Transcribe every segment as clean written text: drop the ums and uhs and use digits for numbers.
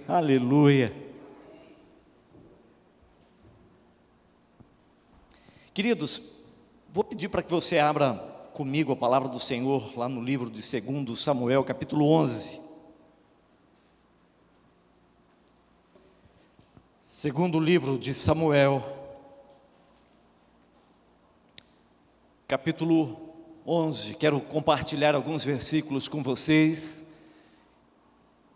Aleluia. Queridos, vou pedir para que você abra comigo a palavra do Senhor lá no livro de 2 Samuel, capítulo 11. Segundo livro de Samuel, capítulo 11. Quero compartilhar alguns versículos com vocês.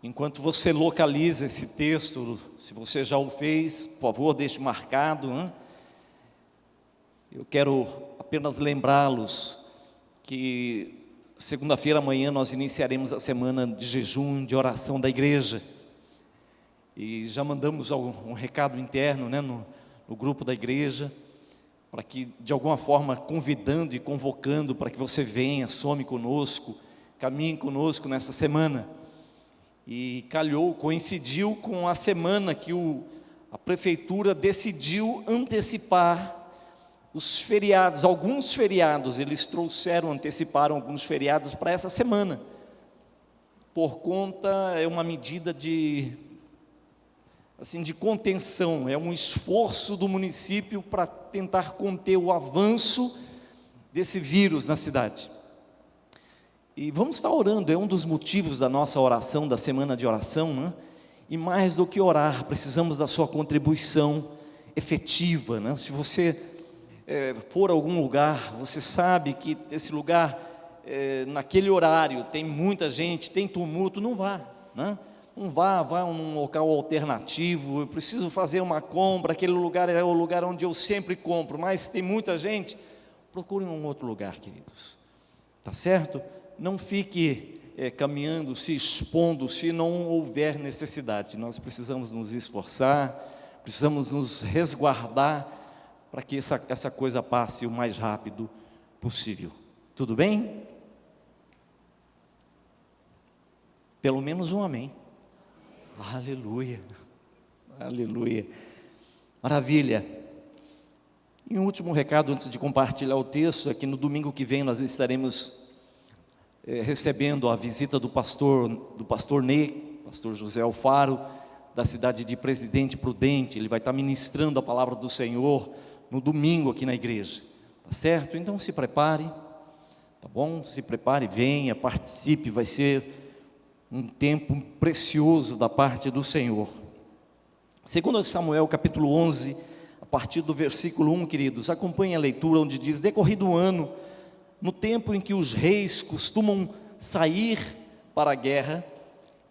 Enquanto você localiza esse texto, se você já o fez, por favor, deixe marcado. Eu quero apenas lembrá-los que segunda-feira amanhã nós iniciaremos a semana de jejum, de oração da igreja. E já mandamos um recado interno, no grupo da igreja, para que de alguma forma convidando e convocando para que você venha, some conosco, caminhe conosco nessa semana. E coincidiu com a semana que a prefeitura decidiu antecipar os feriados, alguns feriados, eles anteciparam alguns feriados para essa semana, por conta, é uma medida de contenção, é um esforço do município para tentar conter o avanço desse vírus na cidade. E vamos estar orando, é um dos motivos da nossa oração, da semana de oração, E mais do que orar, precisamos da sua contribuição efetiva, Se você for a algum lugar, você sabe que esse lugar, naquele horário, tem muita gente, tem tumulto, não vá, Não vá a um local alternativo. Eu preciso fazer uma compra, aquele lugar é o lugar onde eu sempre compro, mas tem muita gente, procure um outro lugar, queridos, tá certo? Não fique caminhando, se expondo, se não houver necessidade. Nós precisamos nos esforçar, precisamos nos resguardar, para que essa coisa passe o mais rápido possível. Tudo bem? Pelo menos um amém. Aleluia, aleluia, maravilha. E um último recado antes de compartilhar o texto, é que no domingo que vem nós estaremos recebendo a visita do pastor Ney, pastor José Alfaro, da cidade de Presidente Prudente. Ele vai estar ministrando a palavra do Senhor no domingo aqui na igreja, tá certo? Então se prepare, tá bom? Se prepare, venha, participe, vai ser um tempo precioso da parte do Senhor. 2 Samuel capítulo 11, a partir do versículo 1, queridos, acompanhe a leitura, onde diz: decorrido o ano, no tempo em que os reis costumam sair para a guerra,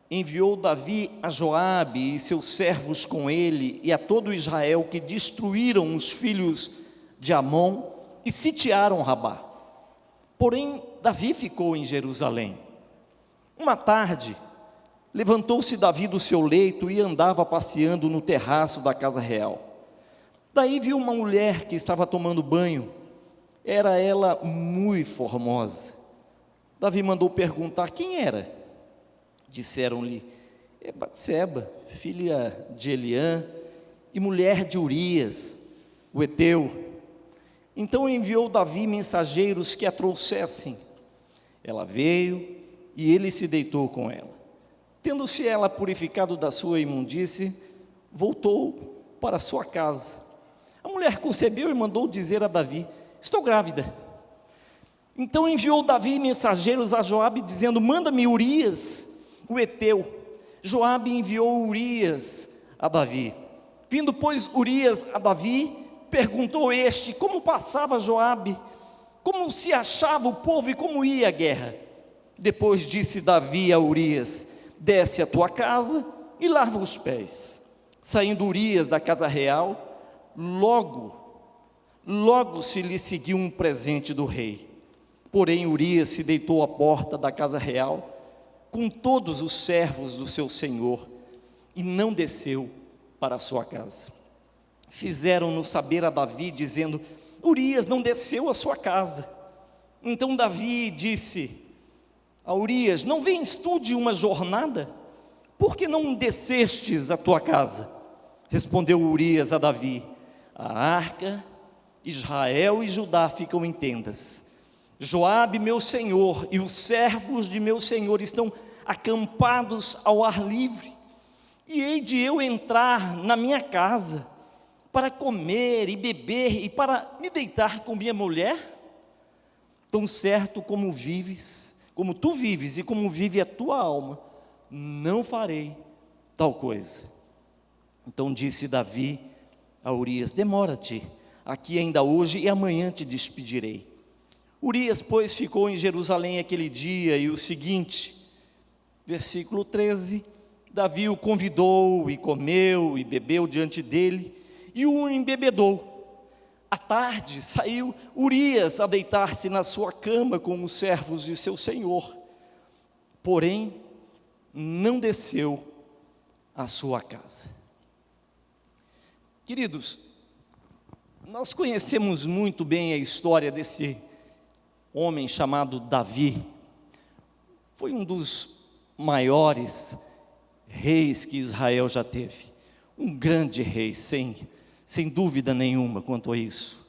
enviou Davi a Joabe e seus servos com ele, e a todo Israel, que destruíram os filhos de Amon e sitiaram Rabá. Porém, Davi ficou em Jerusalém. Uma tarde, levantou-se Davi do seu leito e andava passeando no terraço da casa real. Daí viu uma mulher que estava tomando banho. Era ela muito formosa. Davi mandou perguntar quem era. Disseram-lhe: é Batseba, filha de Eliã e mulher de Urias, o heteu. Então enviou Davi mensageiros que a trouxessem. Ela veio e ele se deitou com ela. Tendo-se ela purificado da sua imundície, voltou para sua casa. A mulher concebeu e mandou dizer a Davi: estou grávida. Então enviou Davi mensageiros a Joabe, dizendo: manda-me Urias, o heteu. Joabe enviou Urias a Davi. Vindo, pois, Urias a Davi, perguntou este como passava Joabe, como se achava o povo e como ia a guerra. Depois disse Davi a Urias: desce à tua casa e lava os pés. Saindo Urias da casa real, logo se lhe seguiu um presente do rei. Porém Urias se deitou à porta da casa real, com todos os servos do seu senhor, e não desceu para a sua casa. Fizeram-no saber a Davi, dizendo: Urias não desceu à sua casa. Então Davi disse a Urias: não vens tu de uma jornada? Por que não descestes à tua casa? Respondeu Urias a Davi: a arca, Israel e Judá ficam em tendas. Joabe, meu senhor, e os servos de meu senhor estão acampados ao ar livre. hei de eu entrar na minha casa para comer e beber e para me deitar com minha mulher? Tão certo como vives, como tu vives e como vive a tua alma, não farei tal coisa. Então disse Davi a Urias: demora-te aqui ainda hoje e amanhã te despedirei. Urias, pois, ficou em Jerusalém aquele dia e o seguinte, versículo 13, Davi o convidou e comeu e bebeu diante dele e o embebedou. À tarde saiu Urias a deitar-se na sua cama com os servos de seu senhor, porém não desceu à sua casa. Queridos, nós conhecemos muito bem a história desse homem chamado Davi. Foi um dos maiores reis que Israel já teve, um grande rei, sem dúvida nenhuma quanto a isso.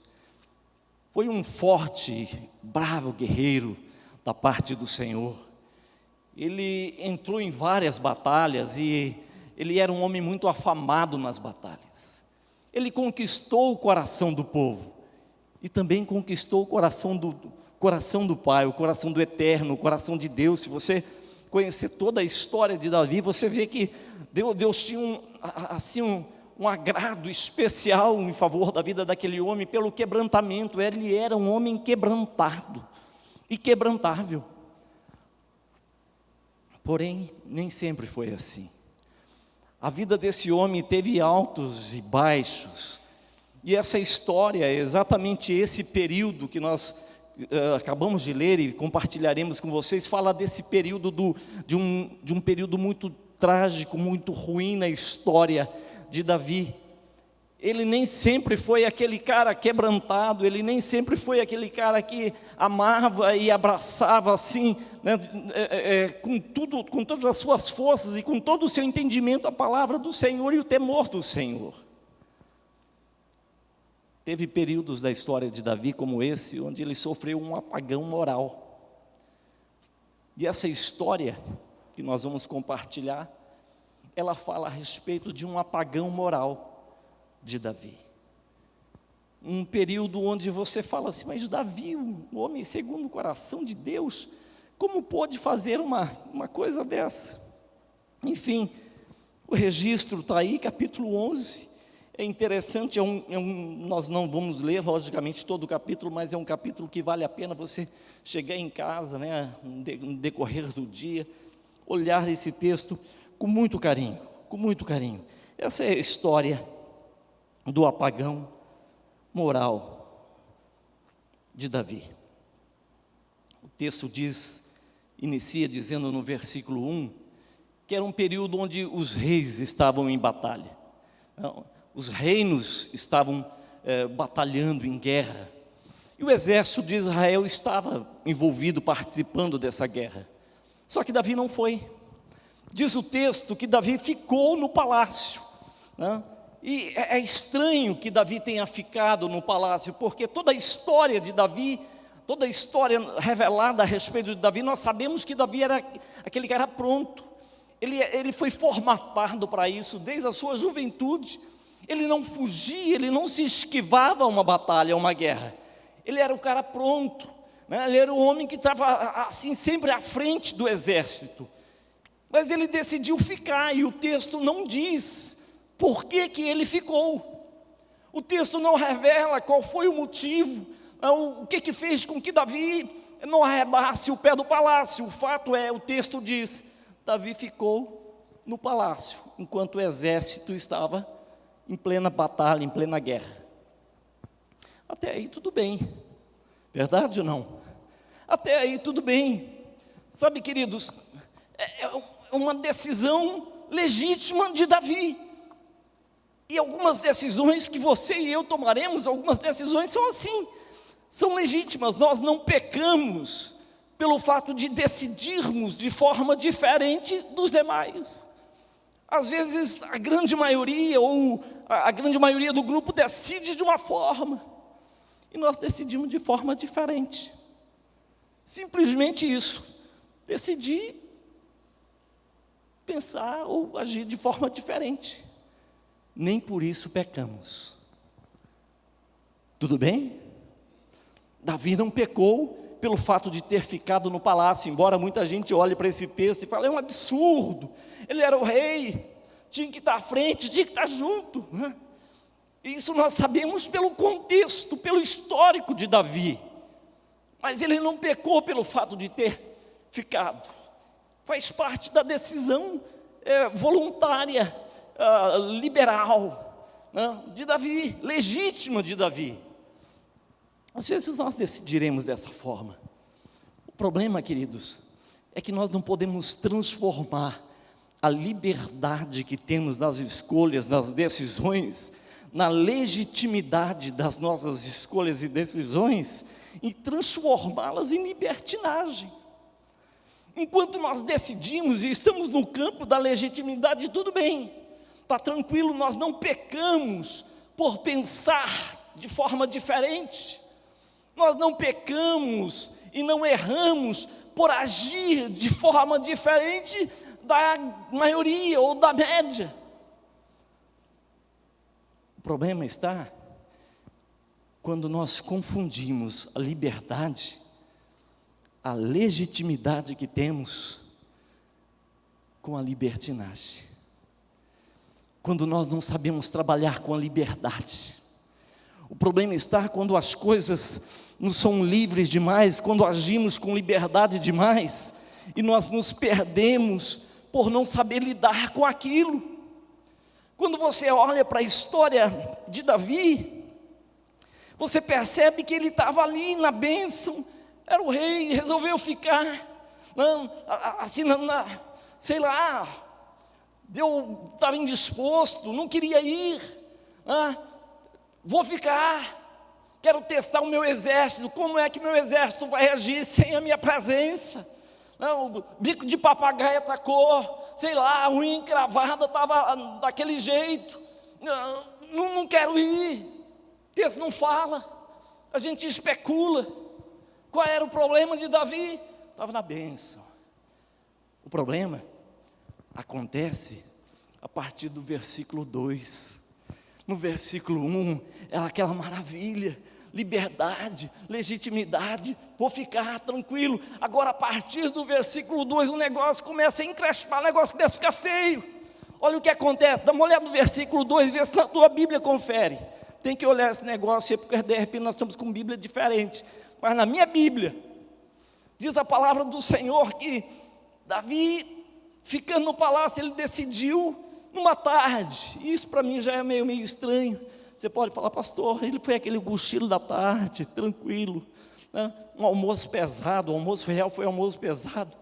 Foi um forte, bravo guerreiro da parte do Senhor. Ele entrou em várias batalhas e ele era um homem muito afamado nas batalhas. Ele conquistou o coração do povo e também conquistou o coração do Pai, o coração do Eterno, o coração de Deus. Se você conhecer toda a história de Davi, você vê que Deus tinha um agrado especial em favor da vida daquele homem, pelo quebrantamento. Ele era um homem quebrantado e quebrantável. Porém, nem sempre foi assim. A vida desse homem teve altos e baixos, e essa história é exatamente esse período que nós acabamos de ler e compartilharemos com vocês. Fala desse período de um período muito trágico, muito ruim na história de Davi. Ele nem sempre foi aquele cara quebrantado, ele nem sempre foi aquele cara que amava e abraçava assim, né, com todas as suas forças e com todo o seu entendimento a palavra do Senhor e o temor do Senhor. Teve períodos da história de Davi como esse, onde ele sofreu um apagão moral. E essa história que nós vamos compartilhar, ela fala a respeito de um apagão moral de Davi. Um período onde você fala assim: mas Davi, um homem segundo o coração de Deus, como pôde fazer uma coisa dessa? Enfim, o registro está aí, capítulo 11, é interessante, nós não vamos ler, logicamente, todo o capítulo, mas é um capítulo que vale a pena você chegar em casa, né, no decorrer do dia, olhar esse texto com muito carinho, com muito carinho. Essa é a história do apagão moral de Davi. O texto inicia dizendo no versículo 1, que era um período onde os reis estavam em batalha. Os reinos estavam batalhando em guerra, e o exército de Israel estava envolvido, participando dessa guerra. Só que Davi não foi. Diz o texto que Davi ficou no palácio, né? E é estranho que Davi tenha ficado no palácio, porque toda a história de Davi, toda a história revelada a respeito de Davi, nós sabemos que Davi era aquele cara pronto. Ele foi formatado para isso desde a sua juventude. Ele não fugia, ele não se esquivava a uma batalha, a uma guerra. Ele era o cara pronto, né? Ele era o homem que estava assim sempre à frente do exército. Mas ele decidiu ficar, e o texto não diz por que ele ficou. O texto não revela qual foi o motivo, o que fez com que Davi não arredasse o pé do palácio. O fato é, o texto diz, Davi ficou no palácio, enquanto o exército estava em plena batalha, em plena guerra. Até aí tudo bem, verdade ou não? Até aí tudo bem. Sabe, queridos, é uma decisão legítima de Davi. E algumas decisões que você e eu tomaremos, algumas decisões são assim, são legítimas. Nós não pecamos pelo fato de decidirmos de forma diferente dos demais. Às vezes a grande maioria, ou a grande maioria do grupo decide de uma forma, e nós decidimos de forma diferente. Simplesmente isso, decidir pensar ou agir de forma diferente. Nem por isso pecamos. Tudo bem? Davi não pecou pelo fato de ter ficado no palácio, embora muita gente olhe para esse texto e fale, é um absurdo, ele era o rei, tinha que estar à frente, tinha que estar junto, né? Isso nós sabemos pelo contexto, pelo histórico de Davi, mas ele não pecou pelo fato de ter ficado, faz parte da decisão voluntária, liberal, né, de Davi, legítima de Davi. Às vezes nós decidiremos dessa forma. O problema, queridos, é que nós não podemos transformar a liberdade que temos nas escolhas, nas decisões, na legitimidade das nossas escolhas e decisões, e transformá-las em libertinagem. Enquanto nós decidimos e estamos no campo da legitimidade, tudo bem, está tranquilo, nós não pecamos por pensar de forma diferente, nós não pecamos e não erramos por agir de forma diferente da maioria ou da média. O problema está quando nós confundimos a liberdade, a legitimidade que temos, com a libertinagem. Quando nós não sabemos trabalhar com a liberdade. O problema está quando as coisas não são livres demais, quando agimos com liberdade demais, e nós nos perdemos por não saber lidar com aquilo. Quando você olha para a história de Davi, você percebe que ele estava ali na bênção, era o rei, resolveu ficar, assim, sei lá, estava indisposto, não queria ir, vou ficar, quero testar o meu exército, como é que meu exército vai agir sem a minha presença? O bico de papagaio atacou, sei lá, a unha encravada estava daquele jeito, não quero ir, o texto não fala, a gente especula. Qual era o problema de Davi? Estava na bênção. O problema acontece a partir do versículo 2. No versículo 1, é aquela maravilha, liberdade, legitimidade, vou ficar tranquilo. Agora, a partir do versículo 2, o negócio começa a encrespar, o negócio começa a ficar feio. Olha o que acontece, dá uma olhada no versículo 2, vê se na tua Bíblia confere. Tem que olhar esse negócio aí, porque de repente nós estamos com Bíblia diferente. Mas na minha Bíblia, diz a palavra do Senhor que Davi, ficando no palácio, ele decidiu numa tarde. Isso para mim já é meio estranho. Você pode falar, pastor, ele foi aquele cochilo da tarde, tranquilo, né? Um almoço pesado, o almoço real foi almoço pesado.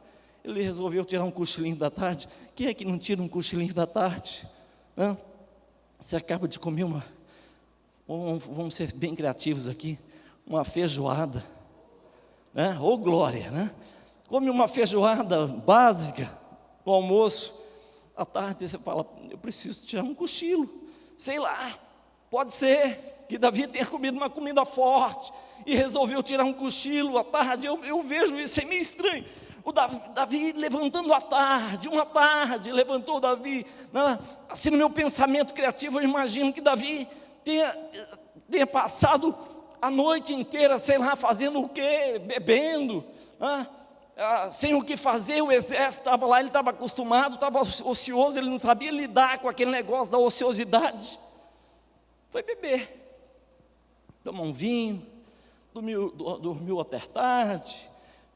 Ele resolveu tirar um cochilinho da tarde. Quem é que não tira um cochilinho da tarde? Você acaba de comer vamos ser bem criativos aqui, uma feijoada, né? Ô glória, né? Come uma feijoada básica, no almoço, à tarde você fala, eu preciso tirar um cochilo, sei lá, pode ser que Davi tenha comido uma comida forte, e resolveu tirar um cochilo à tarde, eu vejo isso, é meio estranho, o Davi levantando à tarde, uma tarde, levantou Davi, né? Assim no meu pensamento criativo, eu imagino que Davi tenha passado a noite inteira, sei lá, fazendo o quê? Bebendo, sem o que fazer, o exército estava lá, ele estava acostumado, estava ocioso, ele não sabia lidar com aquele negócio da ociosidade, foi beber, tomar um vinho, dormiu até tarde,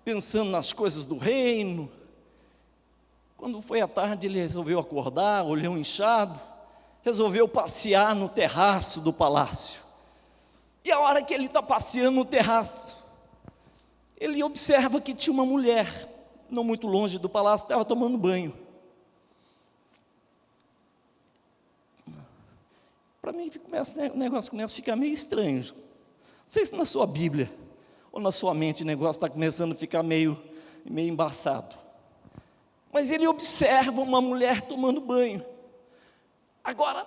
pensando nas coisas do reino. Quando foi à tarde, ele resolveu acordar, olhou inchado, resolveu passear no terraço do palácio. E a hora que ele está passeando no terraço, ele observa que tinha uma mulher, não muito longe do palácio, estava tomando banho. Para mim, o negócio começa a ficar meio estranho. Não sei se na sua Bíblia ou na sua mente o negócio está começando a ficar meio embaçado. Mas ele observa uma mulher tomando banho. Agora,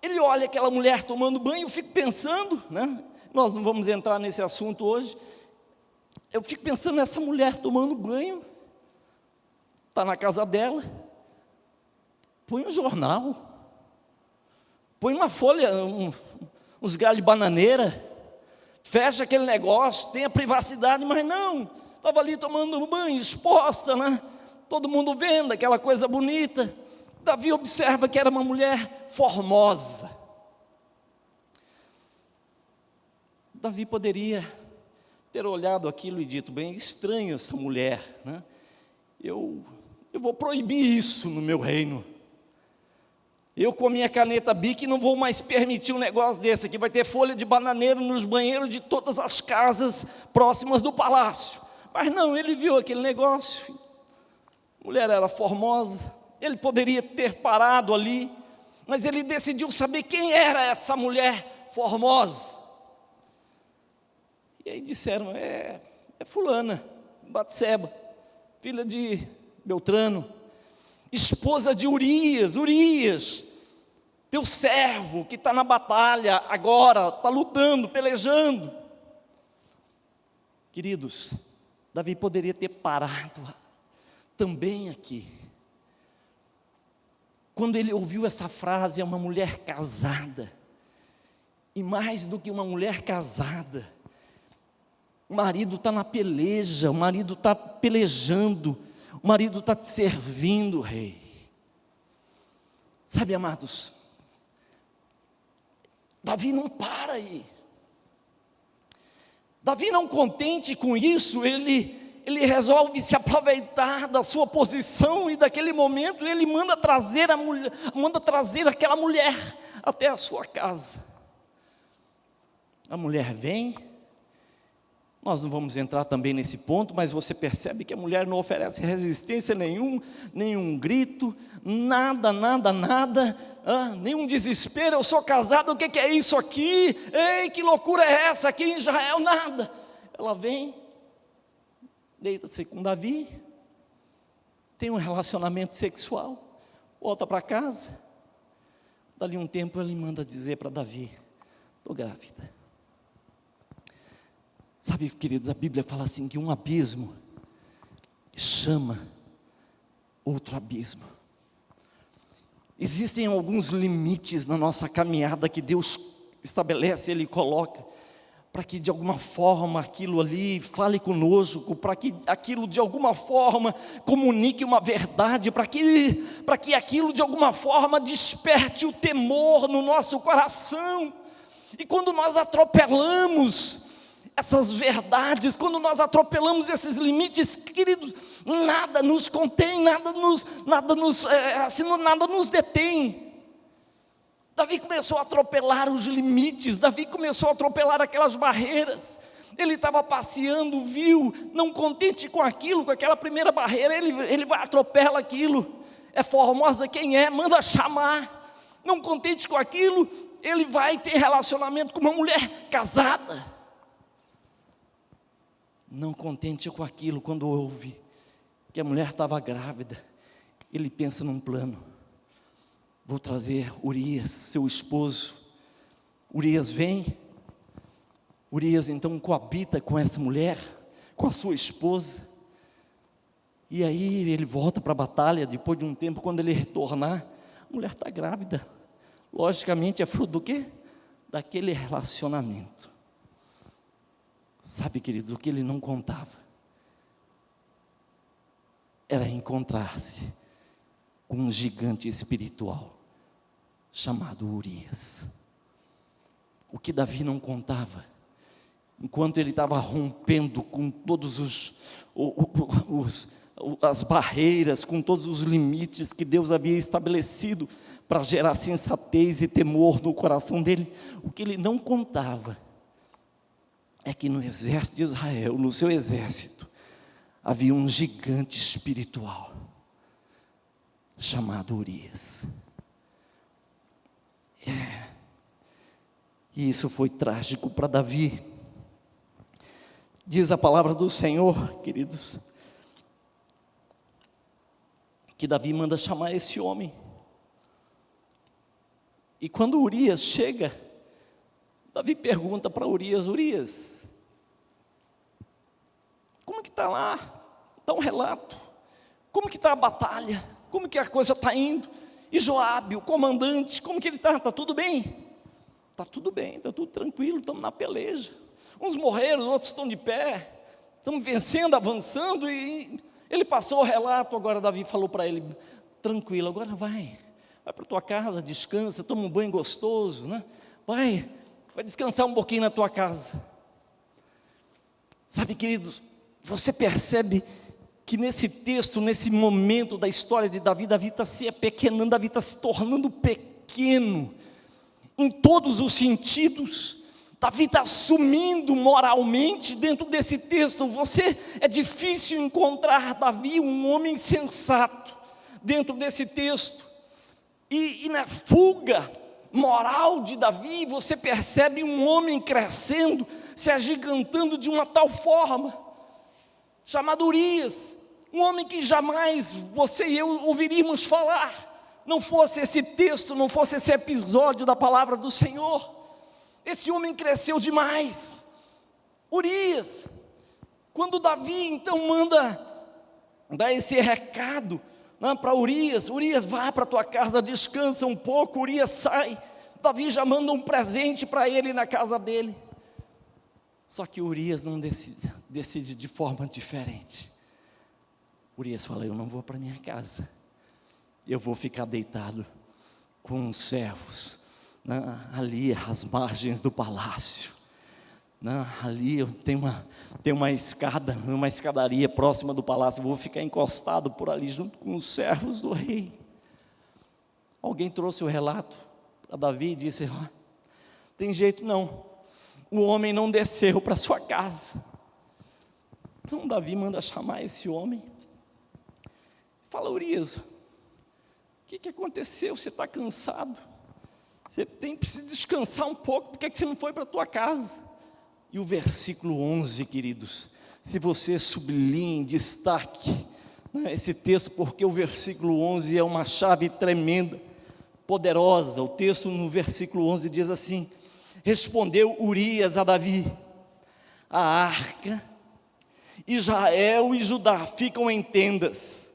ele olha aquela mulher tomando banho, eu fico pensando, né? Nós não vamos entrar nesse assunto hoje, eu fico pensando nessa mulher tomando banho, está na casa dela, Põe um jornal, põe uma folha, uns galhos de bananeira, fecha aquele negócio, tem a privacidade, mas não, estava ali tomando um banho, exposta, né? Todo mundo vendo aquela coisa bonita. Davi observa que era uma mulher formosa. Davi poderia ter olhado aquilo e dito, bem, estranho essa mulher, né? Eu vou proibir isso no meu reino. Eu com a minha caneta Bic não vou mais permitir um negócio desse aqui, vai ter folha de bananeiro nos banheiros de todas as casas próximas do palácio. Mas não, ele viu aquele negócio, a mulher era formosa, ele poderia ter parado ali, mas ele decidiu saber quem era essa mulher formosa. E aí disseram, é fulana, Batseba, filha de Beltrano, esposa de Urias, teu servo que está na batalha agora, está lutando, pelejando. Queridos, Davi poderia ter parado também aqui. Quando ele ouviu essa frase, é uma mulher casada, e mais do que uma mulher casada, o marido está na peleja, o marido está pelejando, o marido está te servindo, rei. Sabe, amados, Davi não para aí. Davi, não contente com isso, ele resolve se aproveitar da sua posição, e daquele momento ele manda trazer aquela mulher até a sua casa. A mulher vem. Nós não vamos entrar também nesse ponto, mas você percebe que a mulher não oferece resistência nenhum grito, nada, nenhum desespero. Eu sou casado, o que é isso aqui? Ei, que loucura é essa aqui em Israel? Nada. Ela vem, deita-se com Davi, tem um relacionamento sexual, volta para casa. Dali um tempo ele manda dizer para Davi, estou grávida. Sabe, queridos, a Bíblia fala assim, que um abismo chama outro abismo. Existem alguns limites na nossa caminhada que Deus estabelece, Ele coloca, para que de alguma forma aquilo ali fale conosco, para que aquilo de alguma forma comunique uma verdade, para que aquilo de alguma forma desperte o temor no nosso coração. E quando nós atropelamos essas verdades, quando nós atropelamos esses limites, queridos, nada nos contém, nada nos detém. Davi começou a atropelar os limites, Davi começou a atropelar aquelas barreiras. Ele estava passeando, viu, não contente com aquilo, com aquela primeira barreira, ele vai atropela aquilo. É formosa quem é, manda chamar. Não contente com aquilo, ele vai ter relacionamento com uma mulher casada. Não contente com aquilo, quando ouve que a mulher estava grávida, ele pensa num plano. Vou trazer Urias, seu esposo. Urias vem. Urias então coabita com essa mulher, com a sua esposa. E aí ele volta para a batalha, depois de um tempo, quando ele retornar, a mulher está grávida. Logicamente é fruto do quê? Daquele relacionamento. Sabe, queridos, o que ele não contava era encontrar-se com um gigante espiritual chamado Urias. O que Davi não contava, enquanto ele estava rompendo com todos as barreiras, com todos os limites que Deus havia estabelecido para gerar sensatez e temor no coração dele, o que ele não contava é que no exército de Israel, no seu exército, havia um gigante espiritual chamado Urias. E isso foi trágico para Davi. Diz a palavra do Senhor, queridos, que Davi manda chamar esse homem. E quando Urias chega, Davi pergunta para Urias, Urias, como que está lá? Dá um relato. Como que está a batalha? Como que a coisa está indo? E Joabe, o comandante, como que ele está? Está tudo bem? Está tudo bem, está tudo tranquilo, estamos na peleja. Uns morreram, outros estão de pé, estamos vencendo, avançando. E ele passou o relato. Agora Davi falou para ele: tranquilo, agora vai para tua casa, descansa, toma um banho gostoso, né? Vai descansar um pouquinho na tua casa. Sabe, queridos, você percebe que nesse texto, nesse momento da história de Davi, Davi está se apequenando, Davi está se tornando pequeno, em todos os sentidos. Davi está sumindo moralmente dentro desse texto. É difícil encontrar Davi, um homem sensato, dentro desse texto. E na fuga moral de Davi, você percebe um homem crescendo, se agigantando de uma tal forma, chamado Urias, um homem que jamais você e eu ouviríamos falar, não fosse esse texto, não fosse esse episódio da palavra do Senhor. Esse homem cresceu demais, Urias. Quando Davi então manda dar esse recado para Urias: Urias, vá para tua casa, descansa um pouco. Urias sai, Davi já manda um presente para ele na casa dele. Só que Urias não decide de forma diferente. Urias fala: eu não vou para minha casa, eu vou ficar deitado com os servos, ali às margens do palácio. Ali tem uma escada, uma escadaria próxima do palácio, vou ficar encostado por ali junto com os servos do rei. Alguém trouxe o relato para Davi e disse: tem jeito não, o homem não desceu para sua casa. Então Davi manda chamar esse homem, fala: Urias, o que aconteceu? Você está cansado, você precisa descansar um pouco, por que você não foi para a tua casa? E o versículo 11, queridos, se você sublinha em destaque esse texto, porque o versículo 11 é uma chave tremenda, poderosa. O texto no versículo 11 diz assim: respondeu Urias a Davi: a arca, Israel e Judá ficam em tendas,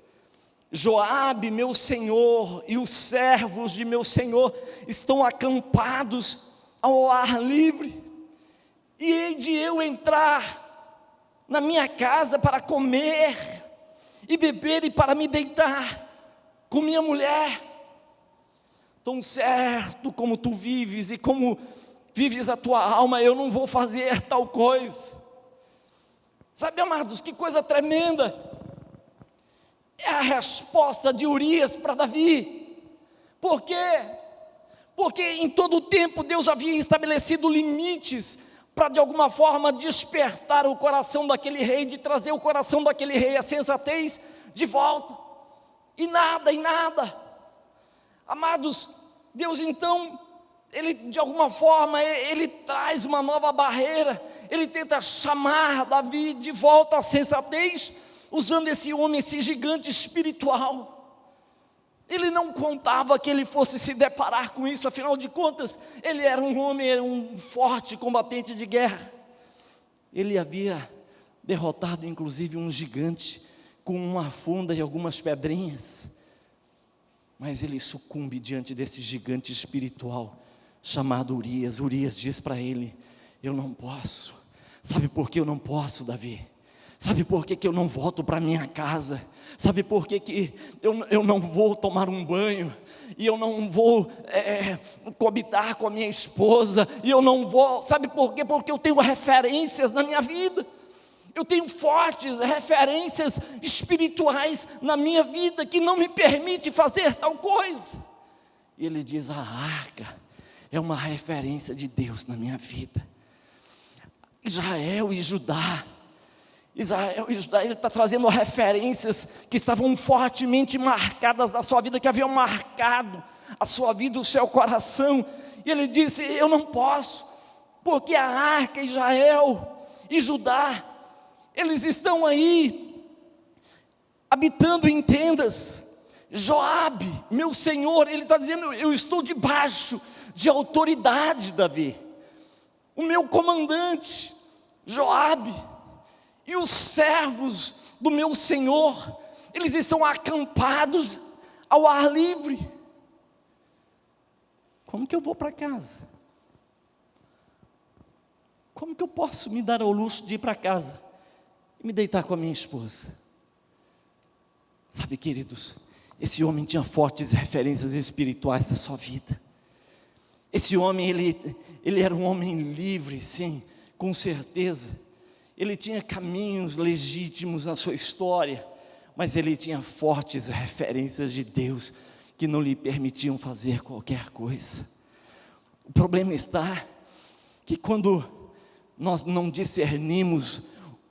Joabe meu senhor e os servos de meu senhor estão acampados ao ar livre. E hei de eu entrar na minha casa para comer e beber e para me deitar com minha mulher? Tão certo como tu vives e como vives a tua alma, eu não vou fazer tal coisa. Sabe, amados, que coisa tremenda é a resposta de Urias para Davi. Por quê? Porque em todo o tempo Deus havia estabelecido limites para de alguma forma despertar o coração daquele rei, de trazer o coração daquele rei a sensatez de volta. E nada, amados, Deus então, Ele de alguma forma, Ele traz uma nova barreira, Ele tenta chamar Davi de volta à sensatez, usando esse homem, esse gigante espiritual. Ele não contava que ele fosse se deparar com isso, afinal de contas, ele era um homem, era um forte combatente de guerra. Ele havia derrotado inclusive um gigante com uma funda e algumas pedrinhas. Mas ele sucumbe diante desse gigante espiritual chamado Urias. Urias diz para ele: eu não posso. Sabe por que eu não posso, Davi? Sabe por que eu não volto para minha casa? Sabe por que eu não vou tomar um banho? E eu não vou coabitar com a minha esposa? E eu não vou, sabe por quê? Porque eu tenho referências na minha vida. Eu tenho fortes referências espirituais na minha vida que não me permite fazer tal coisa. E ele diz: a arca é uma referência de Deus na minha vida. Israel e Judá, ele está trazendo referências que estavam fortemente marcadas na sua vida, que haviam marcado a sua vida, o seu coração. E ele disse: eu não posso, porque a arca, Israel e Judá, eles estão aí, habitando em tendas. Joabe, meu senhor, ele está dizendo: eu estou debaixo de autoridade, Davi. O meu comandante, Joabe, e os servos do meu senhor, eles estão acampados ao ar livre. como que eu vou para casa? Como que eu posso me dar ao luxo de ir para casa e me deitar com a minha esposa? Sabe, queridos, esse homem tinha fortes referências espirituais da sua vida. Esse homem, ele era um homem livre, sim, com certeza. Ele tinha caminhos legítimos na sua história, mas ele tinha fortes referências de Deus, que não lhe permitiam fazer qualquer coisa. O problema está que quando nós não discernimos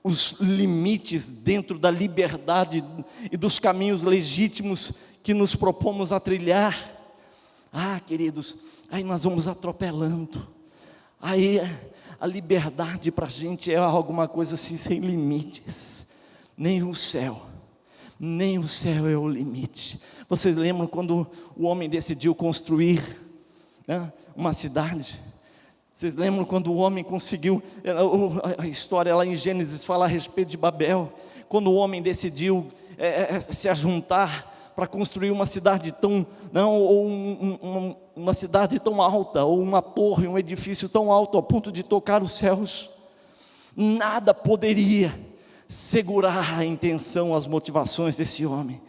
os limites dentro da liberdade e dos caminhos legítimos que nos propomos a trilhar, queridos, aí nós vamos atropelando. Aí a liberdade para a gente é alguma coisa assim sem limites. Nem o céu é o limite. Vocês lembram quando o homem decidiu construir, uma cidade? Vocês lembram quando o homem conseguiu, a história lá em Gênesis fala a respeito de Babel, quando o homem decidiu se ajuntar para construir uma cidade uma cidade tão alta, ou uma torre, um edifício tão alto, ao ponto de tocar os céus. Nada poderia segurar a intenção, as motivações desse homem.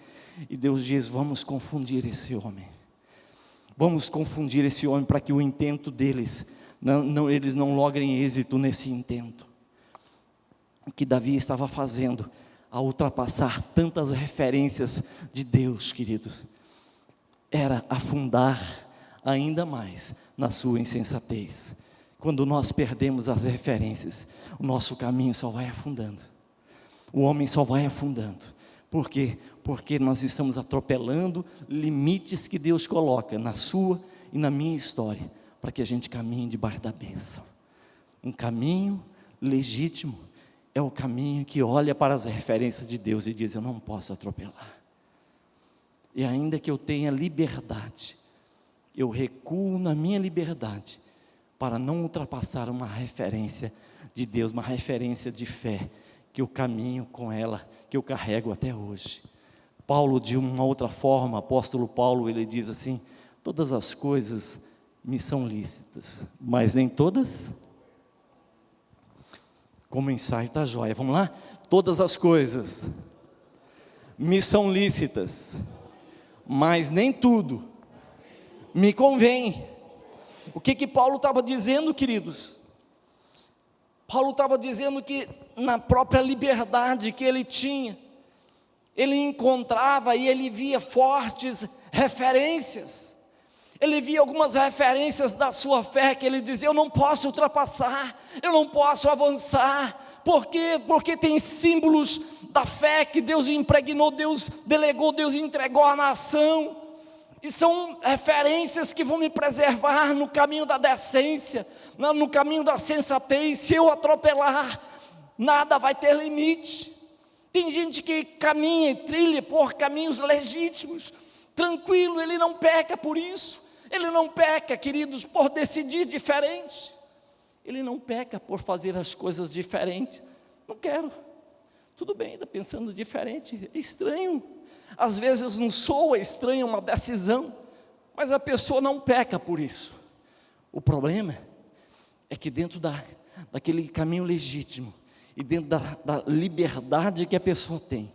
E Deus diz: vamos confundir esse homem. Vamos confundir esse homem para que o intento deles, eles não logrem êxito nesse intento. O que Davi estava fazendo, a ultrapassar tantas referências de Deus, queridos, era afundar ainda mais na sua insensatez. Quando nós perdemos as referências, o nosso caminho só vai afundando, o homem só vai afundando. Por quê? Porque nós estamos atropelando limites que Deus coloca na sua e na minha história, para que a gente caminhe debaixo da bênção. Um caminho legítimo é o caminho que olha para as referências de Deus e diz: eu não posso atropelar. E ainda que eu tenha liberdade, eu recuo na minha liberdade, para não ultrapassar uma referência de Deus, uma referência de fé, que eu caminho com ela, que eu carrego até hoje. Paulo, de uma outra forma, apóstolo Paulo, ele diz assim: todas as coisas me são lícitas, mas nem todas. Como ensaio está jóia, vamos lá? Todas as coisas me são lícitas, mas nem tudo me convém. O que Paulo estava dizendo, queridos? Paulo estava dizendo que na própria liberdade que ele tinha, ele encontrava e ele via fortes referências. Ele via algumas referências da sua fé, que ele dizia: eu não posso ultrapassar, eu não posso avançar. Por quê? Porque tem símbolos da fé que Deus impregnou, Deus delegou, Deus entregou à nação. E são referências que vão me preservar no caminho da decência, no caminho da sensatez. Se eu atropelar, nada vai ter limite. Tem gente que caminha e trilha por caminhos legítimos, tranquilo, ele não peca por isso. Ele não peca, queridos, por decidir diferente. Ele não peca por fazer as coisas diferentes. Não quero. Tudo bem, está pensando diferente. É estranho. Às vezes não soa estranho uma decisão, mas a pessoa não peca por isso. O problema é que dentro daquele caminho legítimo, e dentro da liberdade que a pessoa tem,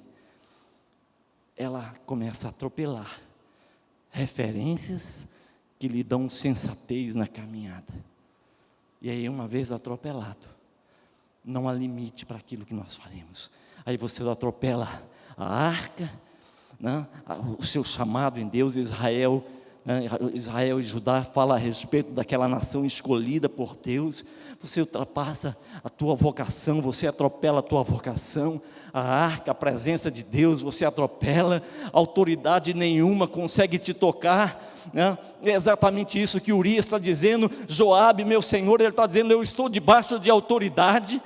ela começa a atropelar referências que lhe dão sensatez na caminhada. E aí, uma vez atropelado, não há limite para aquilo que nós faremos. Aí você atropela a arca, o seu chamado em Deus. Israel e Judá fala a respeito daquela nação escolhida por Deus. Você ultrapassa a tua vocação, você atropela a tua vocação, a arca, a presença de Deus, você atropela. Autoridade nenhuma consegue te tocar, É exatamente isso que Urias está dizendo. Joabe, meu senhor, ele está dizendo: eu estou debaixo de autoridade.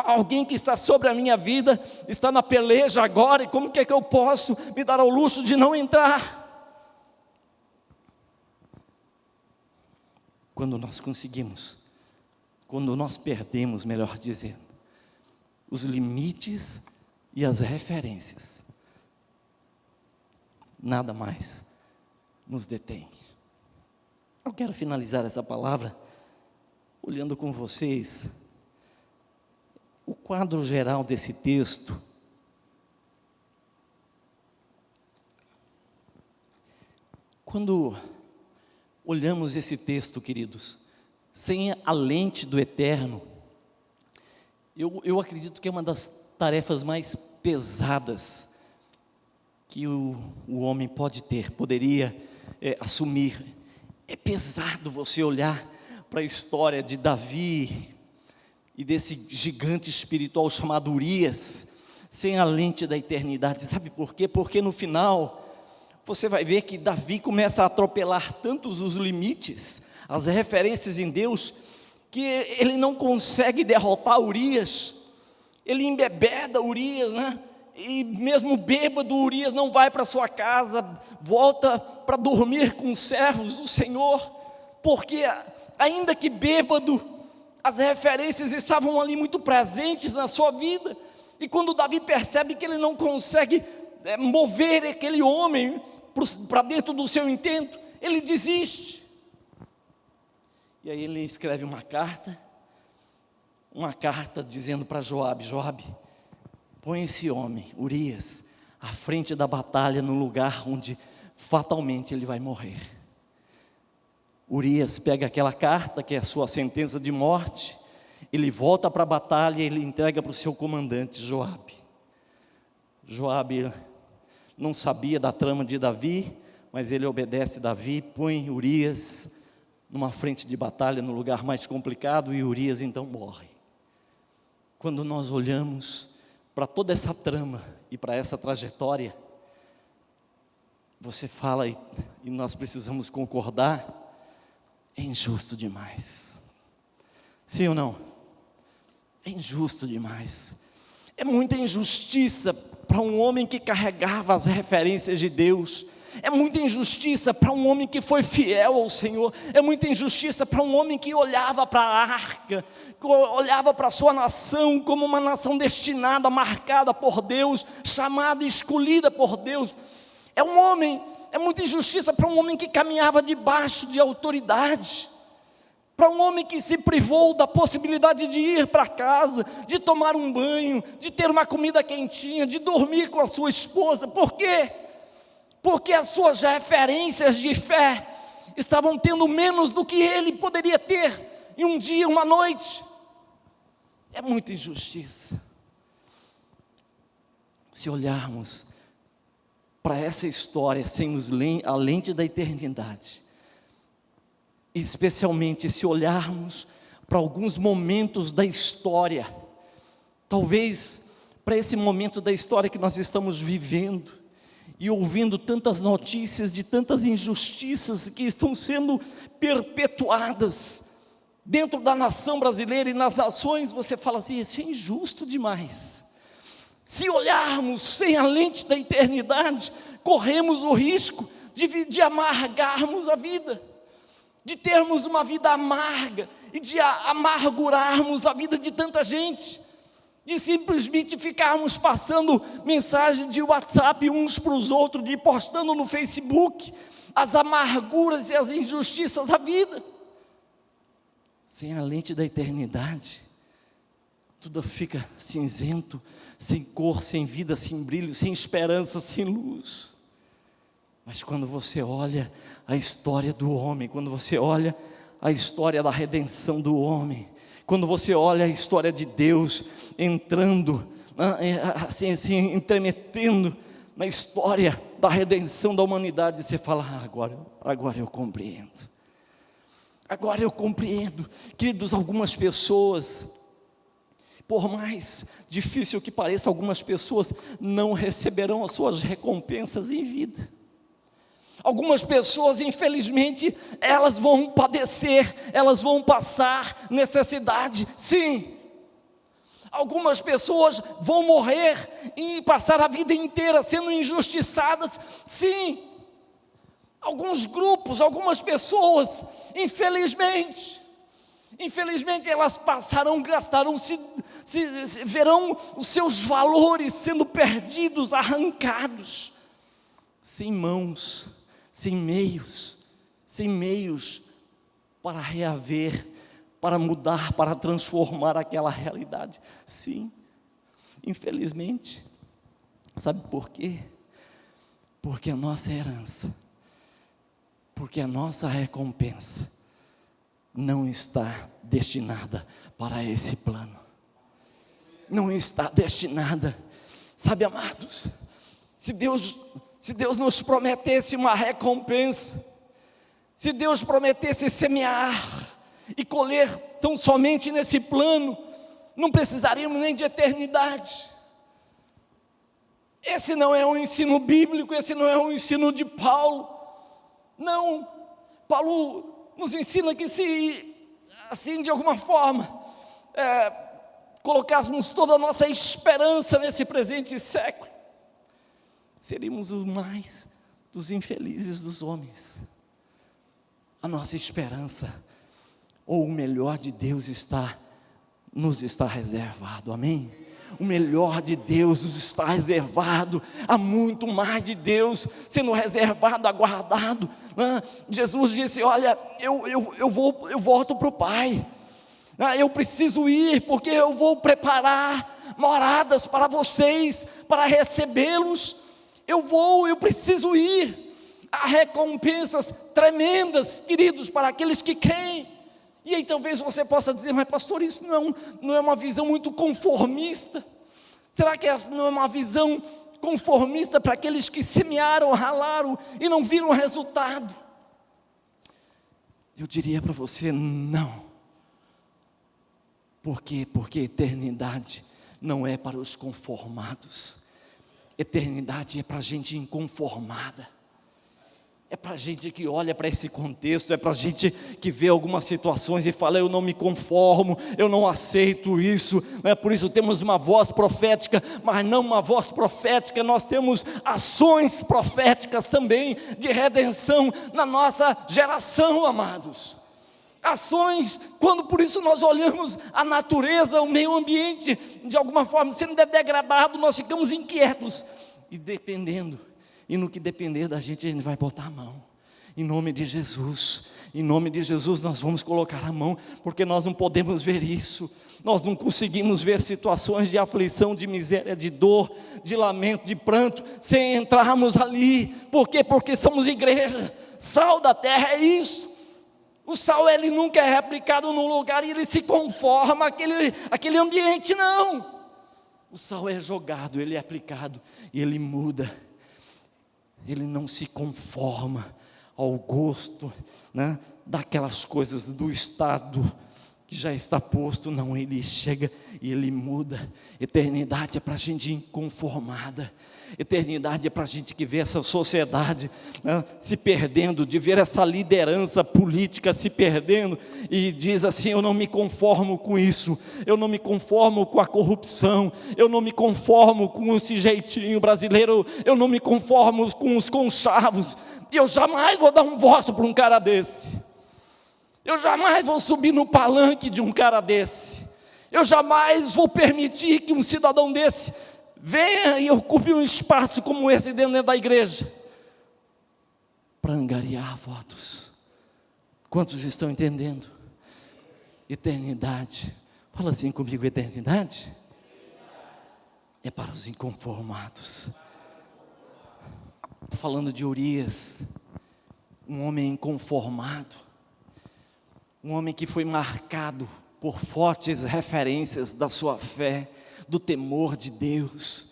Alguém que está sobre a minha vida está na peleja agora, e como que é que eu posso me dar ao luxo de não entrar? Quando nós perdemos, melhor dizendo, os limites e as referências, nada mais nos detém. quero finalizar essa palavra olhando com vocês o quadro geral desse texto. Quando olhamos esse texto, queridos, sem a lente do eterno, eu acredito que é uma das tarefas mais pesadas que o homem poderia assumir. É pesado você olhar para a história de Davi e desse gigante espiritual chamado Urias, sem a lente da eternidade. Sabe por quê? Porque no final você vai ver que Davi começa a atropelar tantos os limites, as referências em Deus, que ele não consegue derrotar Urias. Ele embebeda Urias, né? E mesmo bêbado, Urias não vai para sua casa, volta para dormir com os servos do Senhor, porque ainda que bêbado, as referências estavam ali muito presentes na sua vida. E quando Davi percebe que ele não consegue mover aquele homem para dentro do seu intento, ele desiste. E aí ele escreve uma carta dizendo para Joabe: Joabe, põe esse homem, Urias, à frente da batalha, no lugar onde fatalmente ele vai morrer. Urias pega aquela carta, que é a sua sentença de morte, ele volta para a batalha e ele entrega para o seu comandante, Joabe. Joabe não sabia da trama de Davi, mas ele obedece Davi, põe Urias numa frente de batalha, no lugar mais complicado, e Urias então morre. Quando nós olhamos para toda essa trama e para essa trajetória, você fala, e nós precisamos concordar, é injusto demais. Sim ou não? É injusto demais. É muita injustiça para um homem que carregava as referências de Deus. É muita injustiça para um homem que foi fiel ao Senhor. É muita injustiça para um homem que olhava para a arca, que olhava para a sua nação como uma nação destinada, marcada por Deus, chamada e escolhida por Deus. É muita injustiça para um homem que caminhava debaixo de autoridade, para um homem que se privou da possibilidade de ir para casa, de tomar um banho, de ter uma comida quentinha, de dormir com a sua esposa. Por quê? Porque as suas referências de fé estavam tendo menos do que ele poderia ter em um dia, uma noite. É muita injustiça. Se olharmos para essa história sem a lente da eternidade, especialmente se olharmos para alguns momentos da história, talvez para esse momento da história que nós estamos vivendo, e ouvindo tantas notícias de tantas injustiças que estão sendo perpetuadas dentro da nação brasileira e nas nações, você fala assim: isso é injusto demais. Se olharmos sem a lente da eternidade, corremos o risco de amargarmos a vida, de termos uma vida amarga e de amargurarmos a vida de tanta gente, de simplesmente ficarmos passando mensagem de WhatsApp uns para os outros, de postando no Facebook as amarguras e as injustiças da vida. Sem a lente da eternidade, tudo fica cinzento, sem cor, sem vida, sem brilho, sem esperança, sem luz. Mas quando você olha a história do homem, quando você olha a história da redenção do homem, quando você olha a história de Deus entrando, assim, entremetendo na história da redenção da humanidade, você fala: agora eu compreendo. Agora eu compreendo. Queridos, algumas pessoas, por mais difícil que pareça, algumas pessoas não receberão as suas recompensas em vida. Algumas pessoas, infelizmente, elas vão padecer, elas vão passar necessidade, sim. Algumas pessoas vão morrer e passar a vida inteira sendo injustiçadas, sim. Alguns grupos, algumas pessoas, infelizmente elas verão os seus valores sendo perdidos, arrancados, sem mãos, sem meios para reaver, para mudar, para transformar aquela realidade. Sim, infelizmente. Sabe por quê? Porque a nossa herança, porque a nossa recompensa não está destinada para esse plano. Não está destinada. Sabe, amados, se Deus nos prometesse uma recompensa, se Deus prometesse semear e colher tão somente nesse plano, não precisaríamos nem de eternidade. Esse não é um ensino bíblico, esse não é um ensino de Paulo. Não, Paulo nos ensina que se, assim, de alguma forma, colocássemos toda a nossa esperança nesse presente século, seríamos os mais dos infelizes dos homens. A nossa esperança, ou o melhor de Deus nos está reservado, amém? O melhor de Deus nos está reservado, há muito mais de Deus sendo reservado, aguardado. Jesus disse: olha, eu volto para o Pai, eu preciso ir, porque eu vou preparar moradas para vocês, para recebê-los. Eu preciso ir. Há recompensas tremendas, queridos, para aqueles que creem. E aí talvez você possa dizer: mas pastor, isso não é uma visão muito conformista? Será que essa não é uma visão conformista para aqueles que semearam, ralaram e não viram o resultado? Eu diria para você: não. Por quê? Porque eternidade não é para os conformados. Eternidade é para gente inconformada. É para gente que olha para esse contexto, é para gente que vê algumas situações e fala: eu não me conformo, eu não aceito isso. Por isso temos uma voz profética, mas não uma voz profética, nós temos ações proféticas também, de redenção na nossa geração, amados. Ações, quando por isso nós olhamos a natureza, o meio ambiente, de alguma forma sendo degradado, nós ficamos inquietos, e no que depender da gente, a gente vai botar a mão, em nome de Jesus. Em nome de Jesus nós vamos colocar a mão, porque nós não podemos ver isso, nós não conseguimos ver situações de aflição, de miséria, de dor, de lamento, de pranto, sem entrarmos ali. Por quê? Porque somos igreja, sal da terra, é isso. O sal, ele nunca é replicado num lugar e ele se conforma àquele ambiente, não. O sal é jogado, ele é aplicado e ele muda. Ele não se conforma ao gosto, daquelas coisas do estado que já está posto. Não, ele chega e ele muda. Eternidade é para a gente inconformada. Eternidade é para a gente que vê essa sociedade se perdendo, de ver essa liderança política se perdendo, e diz assim: eu não me conformo com isso, eu não me conformo com a corrupção, eu não me conformo com esse jeitinho brasileiro, eu não me conformo com os conchavos, e eu jamais vou dar um voto para um cara desse, eu jamais vou subir no palanque de um cara desse, eu jamais vou permitir que um cidadão desse venha e ocupe um espaço como esse dentro da igreja, para angariar votos. Quantos estão entendendo? Eternidade, fala assim comigo: eternidade é para os inconformados. Falando de Urias, um homem inconformado, um homem que foi marcado por fortes referências da sua fé, do temor de Deus.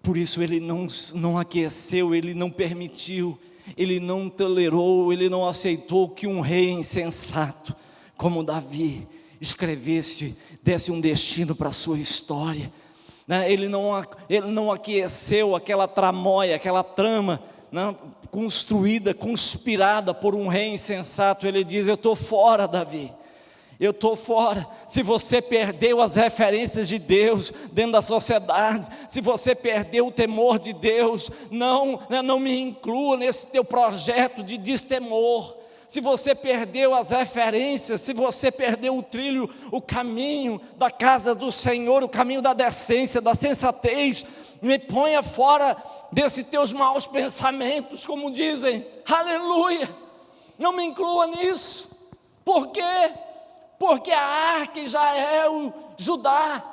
Por isso ele não aqueceu, ele não permitiu, ele não tolerou, ele não aceitou que um rei insensato como Davi desse um destino para a sua história. Ele não aqueceu aquela tramóia, aquela trama construída, conspirada por um rei insensato. Ele diz: eu estou fora, Davi, eu estou fora. Se você perdeu as referências de Deus dentro da sociedade, se você perdeu o temor de Deus, não me inclua nesse teu projeto de destemor. Se você perdeu as referências, se você perdeu o trilho, o caminho da casa do Senhor, o caminho da decência, da sensatez, me ponha fora desses teus maus pensamentos, como dizem, aleluia, não me inclua nisso. Por quê? Porque a arca de Israel, Judá,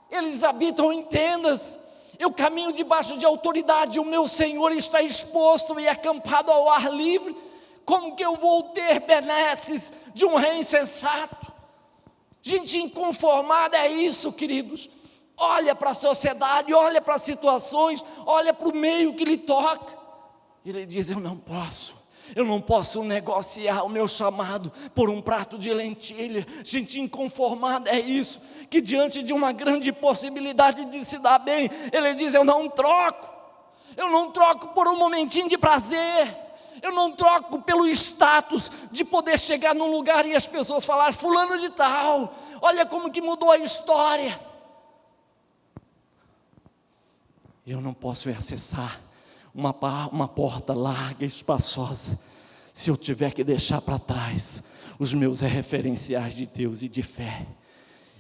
eles habitam em tendas. Eu caminho debaixo de autoridade, o meu Senhor está exposto e acampado ao ar livre. Como que eu vou ter benesses de um rei insensato? Gente inconformada é isso, queridos. Olha para a sociedade, olha para as situações, olha para o meio que lhe toca. Ele diz: eu não posso negociar o meu chamado por um prato de lentilha. Gente inconformada é isso, que diante de uma grande possibilidade de se dar bem, ele diz: eu não troco por um momentinho de prazer, eu não troco pelo status de poder chegar num lugar e as pessoas falar: fulano de tal, olha como que mudou a história. Eu não posso acessar uma porta larga e espaçosa se eu tiver que deixar para trás os meus referenciais de Deus e de fé.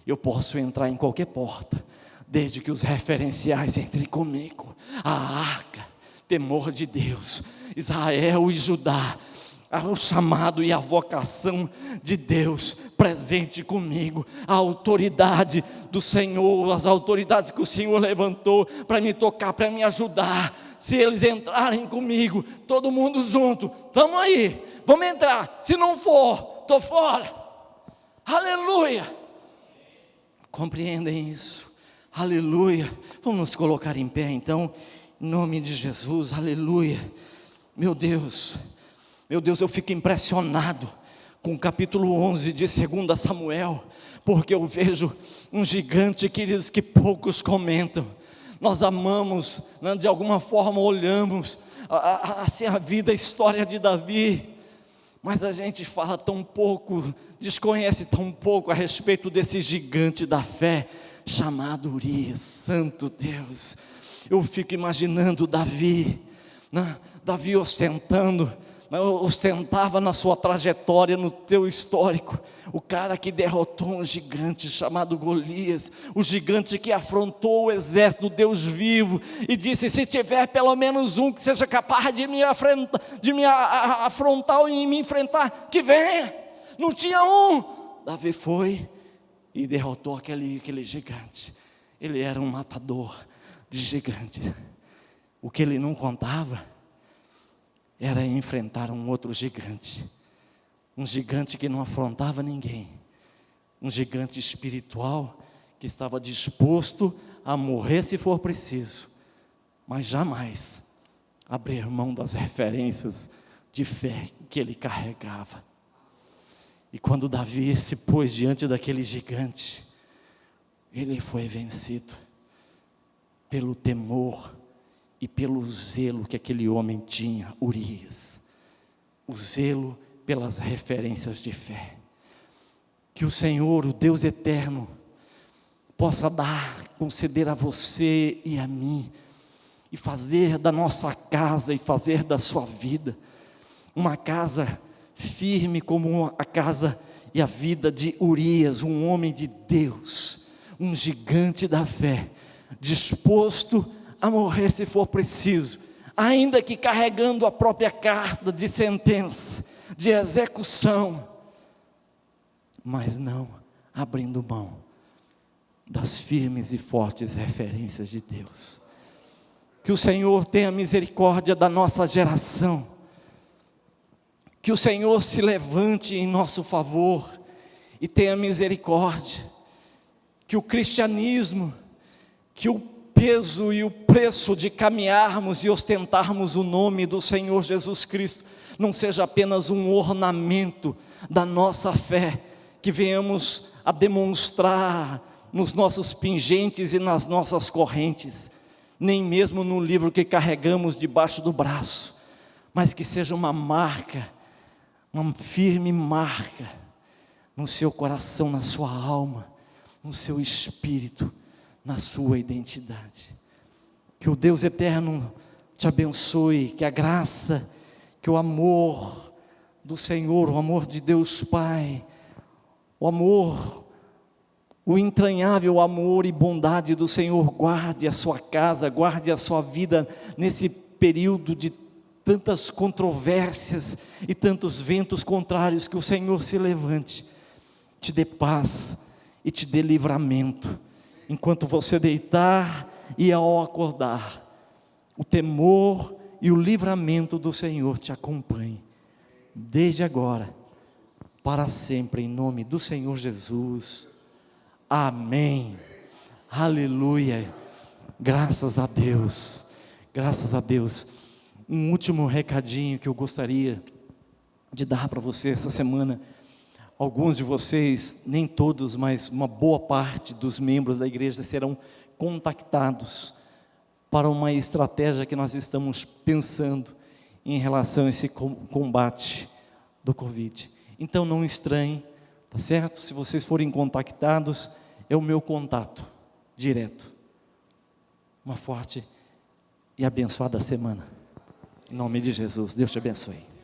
Eu posso entrar em qualquer porta, desde que os referenciais entrem comigo. A arca, temor de Deus, Israel e Judá, o chamado e a vocação de Deus presente comigo, a autoridade do Senhor, as autoridades que o Senhor levantou para me tocar, para me ajudar. Se eles entrarem comigo, todo mundo junto, estamos aí, vamos entrar. Se não for, estou fora. Aleluia. Compreendem isso? Aleluia. Vamos nos colocar em pé então, em nome de Jesus. Aleluia. Meu Deus, eu fico impressionado com o capítulo 11 de 2 Samuel, porque eu vejo um gigante, queridos, que poucos comentam. Nós amamos, né, de alguma forma olhamos assim a vida, a história de Davi, mas a gente fala tão pouco, desconhece tão pouco a respeito desse gigante da fé, chamado Urias. Santo Deus, eu fico imaginando Davi, né, Davi ostentava na sua trajetória, no teu histórico, o cara que derrotou um gigante chamado Golias, o gigante que afrontou o exército do Deus vivo, e disse: se tiver pelo menos um que seja capaz de me afrontar e me enfrentar, que venha. Não tinha um. Davi foi e derrotou aquele gigante. Ele era um matador de gigantes. O que ele não contava era enfrentar um outro gigante, um gigante que não afrontava ninguém, um gigante espiritual que estava disposto a morrer se for preciso, mas jamais abrir mão das referências de fé que ele carregava. E quando Davi se pôs diante daquele gigante, ele foi vencido pelo temor e pelo zelo que aquele homem tinha, Urias, o zelo pelas referências de fé. Que o Senhor, o Deus eterno, possa conceder a você e a mim, e fazer da nossa casa e fazer da sua vida uma casa firme como a casa e a vida de Urias, um homem de Deus, um gigante da fé, disposto a morrer se for preciso, ainda que carregando a própria carta de sentença, de execução, mas não abrindo mão das firmes e fortes referências de Deus. Que o Senhor tenha misericórdia da nossa geração, que o Senhor se levante em nosso favor e tenha misericórdia, que o cristianismo, que o peso e o preço de caminharmos e ostentarmos o nome do Senhor Jesus Cristo não seja apenas um ornamento da nossa fé, que venhamos a demonstrar nos nossos pingentes e nas nossas correntes, nem mesmo no livro que carregamos debaixo do braço, mas que seja uma marca, uma firme marca no seu coração, na sua alma, no seu espírito, na sua identidade. Que o Deus eterno te abençoe, que a graça, que o amor do Senhor, o amor de Deus Pai, o amor, o entranhável amor e bondade do Senhor guarde a sua casa, guarde a sua vida nesse período de tantas controvérsias e tantos ventos contrários, que o Senhor se levante, te dê paz e te dê livramento, enquanto você deitar e ao acordar, o temor e o livramento do Senhor te acompanhe, desde agora, para sempre, em nome do Senhor Jesus, amém, aleluia, graças a Deus, graças a Deus. Um último recadinho que eu gostaria de dar para você essa semana. Alguns de vocês, nem todos, mas uma boa parte dos membros da igreja serão contactados para uma estratégia que nós estamos pensando em relação a esse combate do Covid. Então não estranhe, tá certo? Se vocês forem contactados, é o meu contato direto. Uma forte e abençoada semana. Em nome de Jesus, Deus te abençoe.